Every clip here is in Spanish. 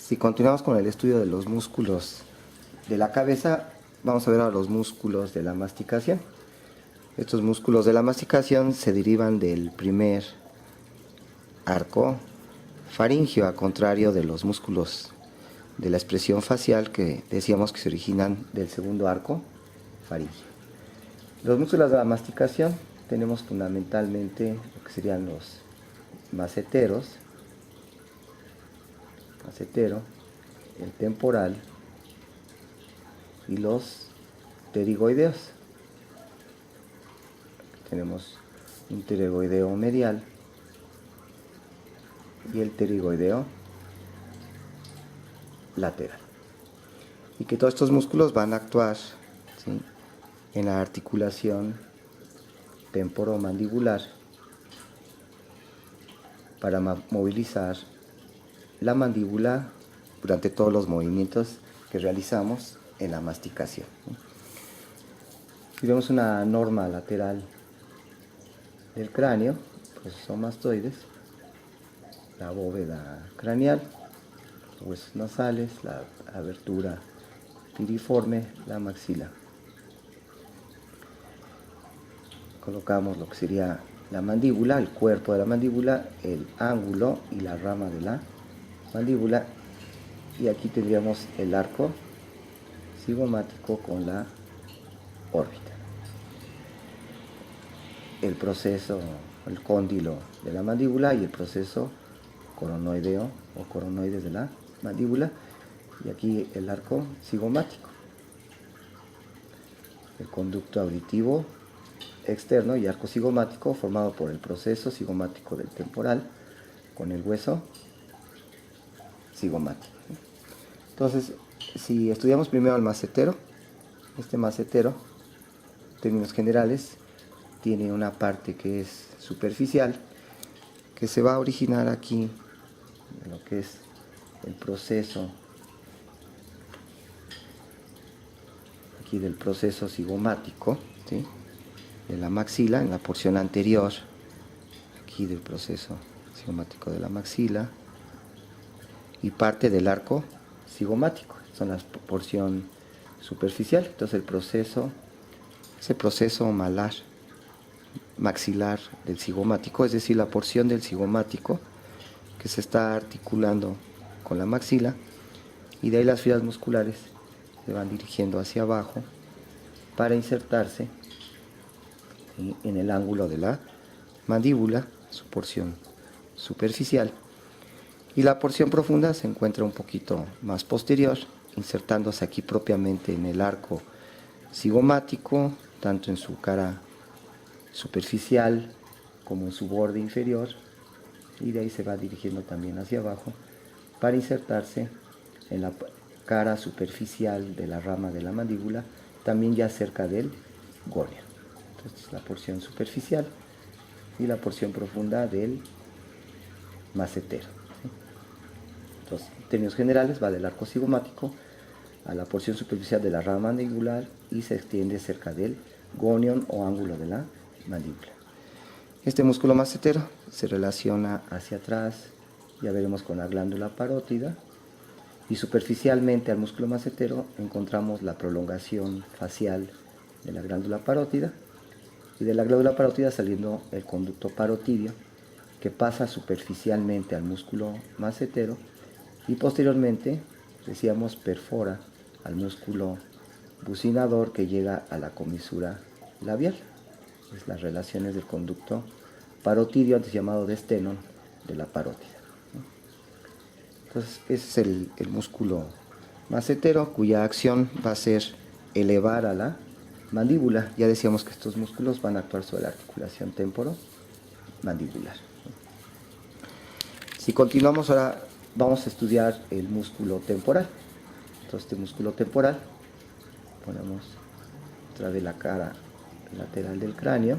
Si continuamos con el estudio de los músculos de la cabeza, vamos a ver ahora los músculos de la masticación. Estos músculos de la masticación se derivan del primer arco faríngeo, a contrario de los músculos de la expresión facial que decíamos que se originan del segundo arco faríngeo. Los músculos de la masticación tenemos fundamentalmente lo que serían los macetero, el temporal y los pterigoideos. Tenemos un pterigoideo medial y el pterigoideo lateral. Y que todos estos músculos van a actuar, ¿sí?, en la articulación temporomandibular para movilizar la mandíbula durante todos los movimientos que realizamos en la masticación. Si vemos una norma lateral del cráneo, procesos mastoides, la bóveda craneal, los huesos nasales, la abertura piriforme, la maxila. Colocamos lo que sería la mandíbula, el cuerpo de la mandíbula, el ángulo y la rama de la mandíbula, y aquí tendríamos el arco cigomático con la órbita. El proceso, el cóndilo de la mandíbula y el proceso coronoideo o coronoides de la mandíbula, y aquí el arco cigomático, el conducto auditivo externo y arco cigomático formado por el proceso cigomático del temporal con el hueso cigomático. Entonces, si estudiamos primero el macetero, este macetero, en términos generales, tiene una parte que es superficial, que se va a originar aquí en lo que es el proceso, aquí del proceso cigomático, ¿sí?, de la maxila, en la porción anterior, aquí del proceso cigomático de la maxila, y parte del arco cigomático, son la porción superficial. Entonces el proceso, ese proceso malar, maxilar del cigomático, es decir, la porción del cigomático que se está articulando con la maxila, y de ahí las fibras musculares se van dirigiendo hacia abajo para insertarse en el ángulo de la mandíbula, su porción superficial, y la porción profunda se encuentra un poquito más posterior, insertándose aquí propiamente en el arco cigomático, tanto en su cara superficial como en su borde inferior, y de ahí se va dirigiendo también hacia abajo para insertarse en la cara superficial de la rama de la mandíbula, también ya cerca del góneo. Entonces, la porción superficial y la porción profunda del macetero. Entonces, en términos generales, va del arco cigomático a la porción superficial de la rama mandibular y se extiende cerca del gonion o ángulo de la mandíbula. Este músculo macetero se relaciona hacia atrás, ya veremos, con la glándula parótida, y superficialmente al músculo macetero encontramos la prolongación facial de la glándula parótida, y de la glándula parótida saliendo el conducto parotidio, que pasa superficialmente al músculo macetero y posteriormente, decíamos, perfora al músculo bucinador que llega a la comisura labial. Es las relaciones del conducto parotidio, antes llamado de estenon, de la parótida. Entonces, ese es el músculo macetero, cuya acción va a ser elevar a la mandíbula. Ya decíamos que estos músculos van a actuar sobre la articulación temporomandibular. Si continuamos ahora, vamos a estudiar el músculo temporal. Entonces, este músculo temporal, ponemos detrás de la cara lateral del cráneo,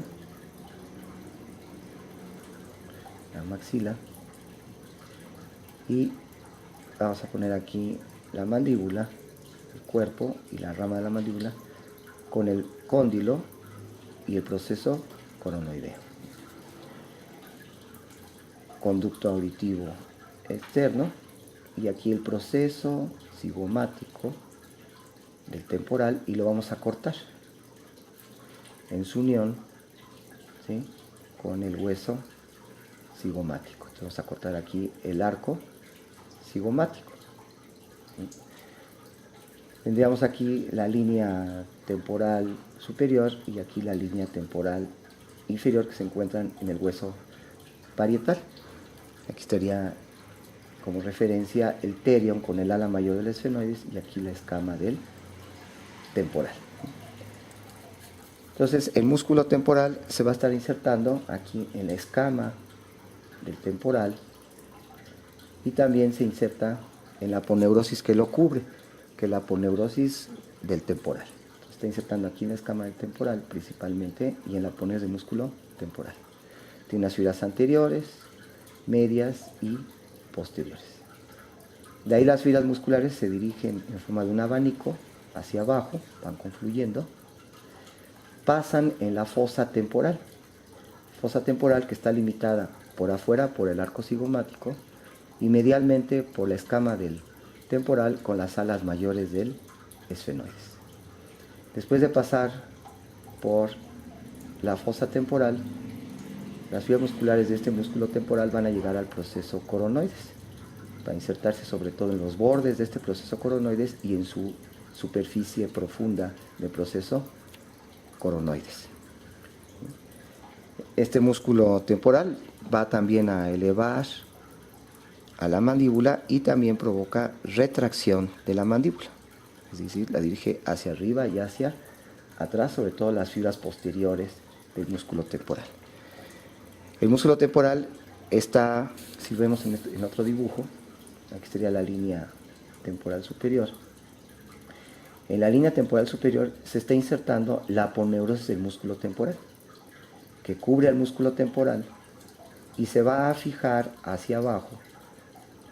la maxila, y vamos a poner aquí la mandíbula, el cuerpo y la rama de la mandíbula con el cóndilo y el proceso coronoideo. Conducto auditivo externo y aquí el proceso cigomático del temporal y lo vamos a cortar en su unión, ¿sí?, con el hueso cigomático. Entonces vamos a cortar aquí el arco cigomático, ¿sí? Tendríamos aquí la línea temporal superior y aquí la línea temporal inferior que se encuentran en el hueso parietal. Aquí estaría como referencia el terion con el ala mayor del esfenoides y aquí la escama del temporal. Entonces el músculo temporal se va a estar insertando aquí en la escama del temporal y también se inserta en la aponeurosis que lo cubre, que es la aponeurosis del temporal. Entonces, está insertando aquí en la escama del temporal principalmente y en la aponeurosis del músculo temporal. Tiene unas fibras anteriores, medias y posteriores. De ahí las fibras musculares se dirigen en forma de un abanico hacia abajo, van confluyendo, pasan en la fosa temporal que está limitada por afuera por el arco cigomático y medialmente por la escama del temporal con las alas mayores del esfenoides. Después de pasar por la fosa temporal, las fibras musculares de este músculo temporal van a llegar al proceso coronoides, para insertarse sobre todo en los bordes de este proceso coronoides y en su superficie profunda del proceso coronoides. Este músculo temporal va también a elevar a la mandíbula y también provoca retracción de la mandíbula, es decir, la dirige hacia arriba y hacia atrás, sobre todo las fibras posteriores del músculo temporal. El músculo temporal está, si vemos en otro dibujo, aquí sería la línea temporal superior. En la línea temporal superior se está insertando la aponeurosis del músculo temporal, que cubre al músculo temporal y se va a fijar hacia abajo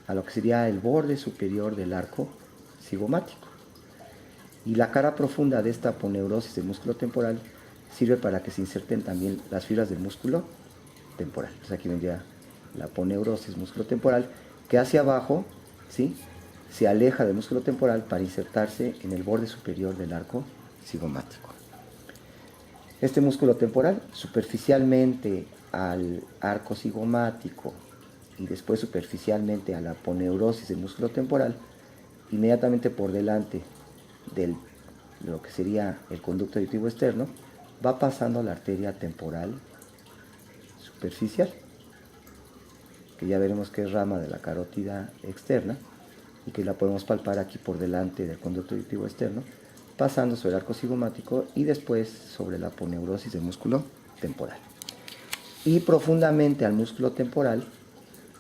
a lo que sería el borde superior del arco cigomático. Y la cara profunda de esta aponeurosis del músculo temporal sirve para que se inserten también las fibras del músculo temporal. Entonces aquí vendría la aponeurosis músculo temporal, que hacia abajo, ¿sí?, se aleja del músculo temporal para insertarse en el borde superior del arco cigomático. Este músculo temporal, superficialmente al arco cigomático y después superficialmente a la aponeurosis del músculo temporal, inmediatamente por delante de lo que sería el conducto auditivo externo, va pasando la arteria temporal superficial, que ya veremos que es rama de la carótida externa y que la podemos palpar aquí por delante del conducto auditivo externo, pasando sobre el arco cigomático y después sobre la aponeurosis del músculo temporal. Y profundamente al músculo temporal,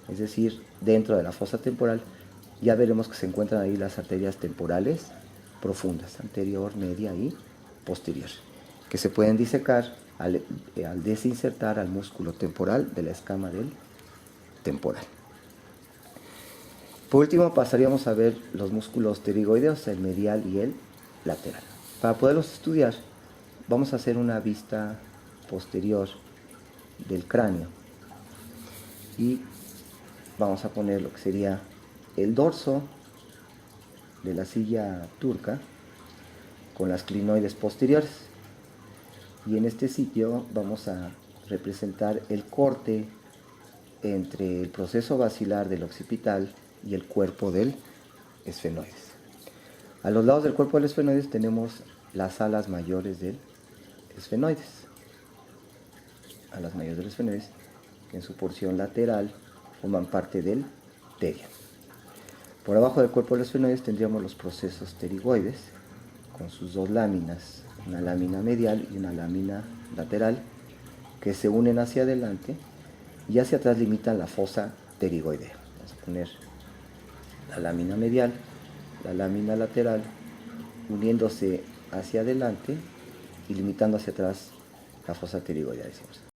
es decir, dentro de la fosa temporal, ya veremos que se encuentran ahí las arterias temporales profundas, anterior, media y posterior, que se pueden disecar al desinsertar al músculo temporal de la escama del temporal. Por último pasaríamos a ver los músculos pterigoideos, el medial y el lateral. Para poderlos estudiar vamos a hacer una vista posterior del cráneo y vamos a poner lo que sería el dorso de la silla turca con las clinoides posteriores, y en este sitio vamos a representar el corte entre el proceso basilar del occipital y el cuerpo del esfenoides. A los lados del cuerpo del esfenoides tenemos las alas mayores del esfenoides. Alas mayores del esfenoides que en su porción lateral forman parte del terion. Por abajo del cuerpo del esfenoides tendríamos los procesos pterigoides con sus dos láminas, una lámina medial y una lámina lateral, que se unen hacia adelante y hacia atrás limitan la fosa pterigoidea. Vamos a poner la lámina medial, la lámina lateral, uniéndose hacia adelante y limitando hacia atrás la fosa pterigoidea, decimos.